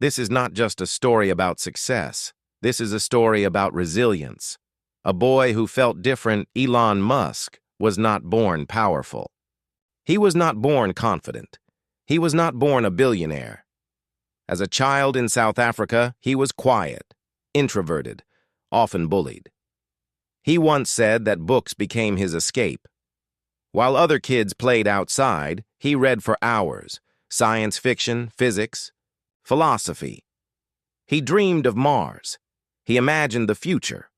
This is not just a story about success. This is a story about resilience. A boy who felt different, Elon Musk, was not born powerful. He was not born confident. He was not born a billionaire. As a child in South Africa, he was quiet, introverted, often bullied. He once said that books became his escape. While other kids played outside, he read for hours, science fiction, physics, philosophy. He dreamed of Mars. He imagined the future.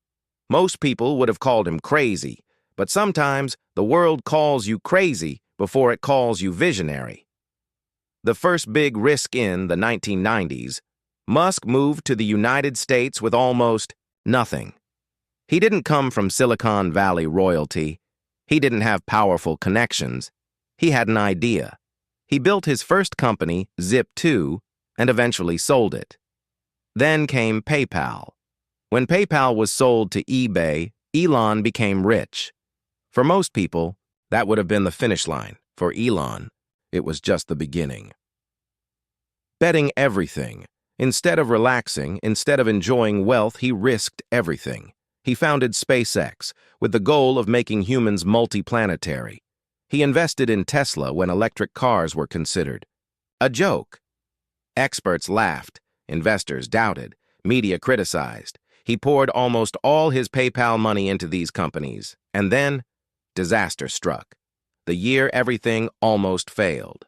Most people would have called him crazy, but sometimes the world calls you crazy before it calls you visionary. The first big risk in the 1990s, Musk moved to the United States with almost nothing. He didn't come from Silicon Valley royalty. He didn't have powerful connections. He had an idea. He built his first company, Zip2, and eventually sold it. Then came PayPal. When PayPal was sold to eBay, Elon became rich. For most people, that would have been the finish line. For Elon, it was just the beginning. Betting everything. Instead of relaxing, instead of enjoying wealth, he risked everything. He founded SpaceX with the goal of making humans multiplanetary. He invested in Tesla when electric cars were considered a joke. Experts laughed, investors doubted, media criticized. He poured almost all his PayPal money into these companies, and then disaster struck. The year everything almost failed.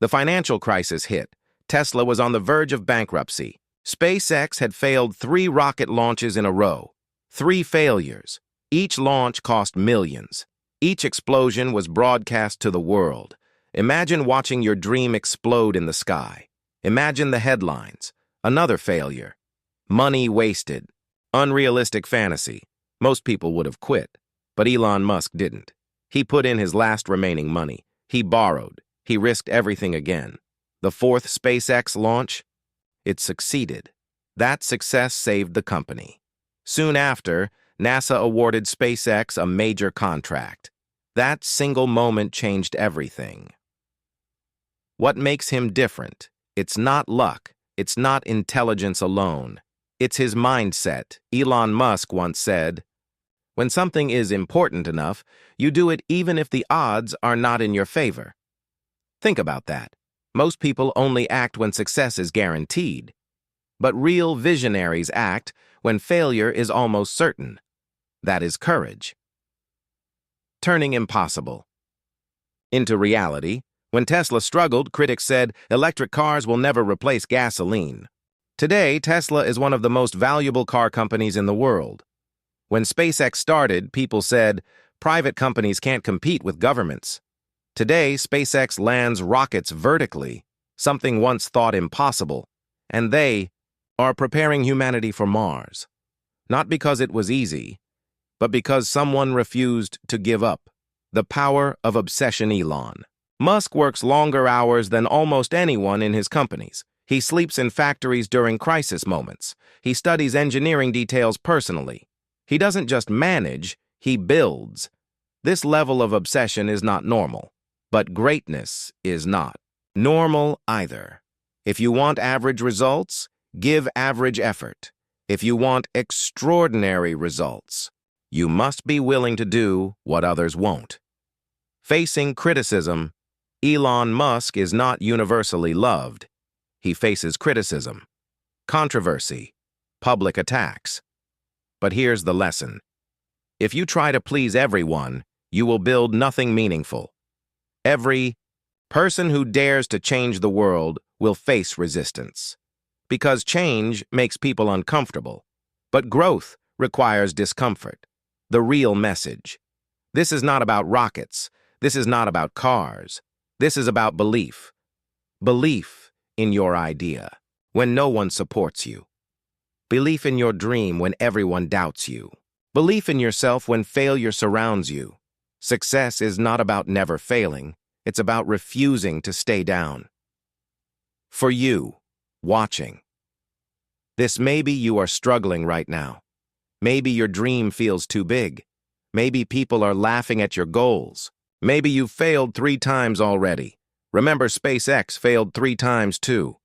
The financial crisis hit. Tesla was on the verge of bankruptcy. SpaceX had failed 3 rocket launches in a row. 3 failures. Each launch cost millions. Each explosion was broadcast to the world. Imagine watching your dream explode in the sky. Imagine the headlines. Another failure. Money wasted. Unrealistic fantasy. Most people would have quit. But Elon Musk didn't. He put in his last remaining money. He borrowed. He risked everything again. The 4th SpaceX launch? It succeeded. That success saved the company. Soon after, NASA awarded SpaceX a major contract. That single moment changed everything. What makes him different? It's not luck. It's not intelligence alone. It's his mindset. Elon Musk once said, "When something is important enough, you do it even if the odds are not in your favor." Think about that. Most people only act when success is guaranteed. But real visionaries act when failure is almost certain. That is courage. Turning impossible into reality. When Tesla struggled, critics said electric cars will never replace gasoline. Today, Tesla is one of the most valuable car companies in the world. When SpaceX started, people said private companies can't compete with governments. Today, SpaceX lands rockets vertically, something once thought impossible, and they are preparing humanity for Mars. Not because it was easy, but because someone refused to give up. The power of obsession. Elon Musk works longer hours than almost anyone in his companies. He sleeps in factories during crisis moments. He studies engineering details personally. He doesn't just manage, he builds. This level of obsession is not normal. But greatness is not normal either. If you want average results, give average effort. If you want extraordinary results, you must be willing to do what others won't. Facing criticism, Elon Musk is not universally loved. He faces criticism, controversy, public attacks. But here's the lesson. If you try to please everyone, you will build nothing meaningful. Every person who dares to change the world will face resistance. Because change makes people uncomfortable. But growth requires discomfort. The real message. This is not about rockets. This is not about cars. This is about belief. Belief in your idea when no one supports you. Belief in your dream when everyone doubts you. Belief in yourself when failure surrounds you. Success is not about never failing. It's about refusing to stay down. For you, watching. Maybe you are struggling right now. Maybe your dream feels too big. Maybe people are laughing at your goals. Maybe you've failed 3 times already. Remember, SpaceX failed 3 times too.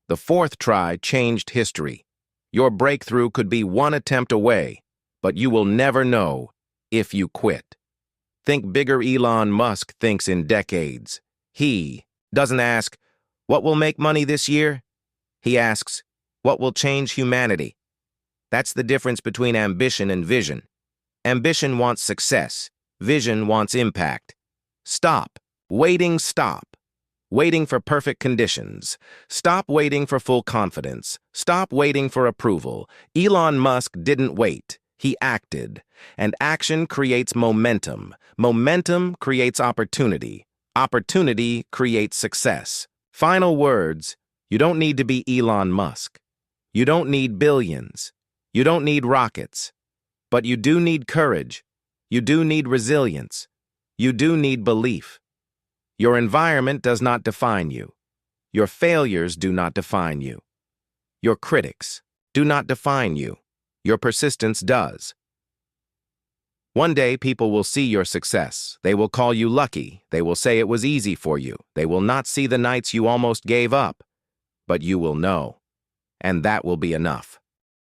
The fourth try changed history. Your breakthrough could be one attempt away, but you will never know if you quit. Think bigger. Elon Musk thinks in decades. He doesn't ask, what will make money this year? He asks, what will change humanity? That's the difference between ambition and vision. Ambition wants success. Vision wants impact. Stop. Stop. Waiting for perfect conditions. Stop waiting for full confidence. Stop waiting for approval. Elon Musk didn't wait. He acted. And action creates momentum. Momentum creates opportunity. Opportunity creates success. Final words, you don't need to be Elon Musk. You don't need billions. You don't need rockets. But you do need courage. You do need resilience. You do need belief. Your environment does not define you. Your failures do not define you. Your critics do not define you. Your persistence does. One day, people will see your success. They will call you lucky. They will say it was easy for you. They will not see the nights you almost gave up. But you will know. And that will be enough.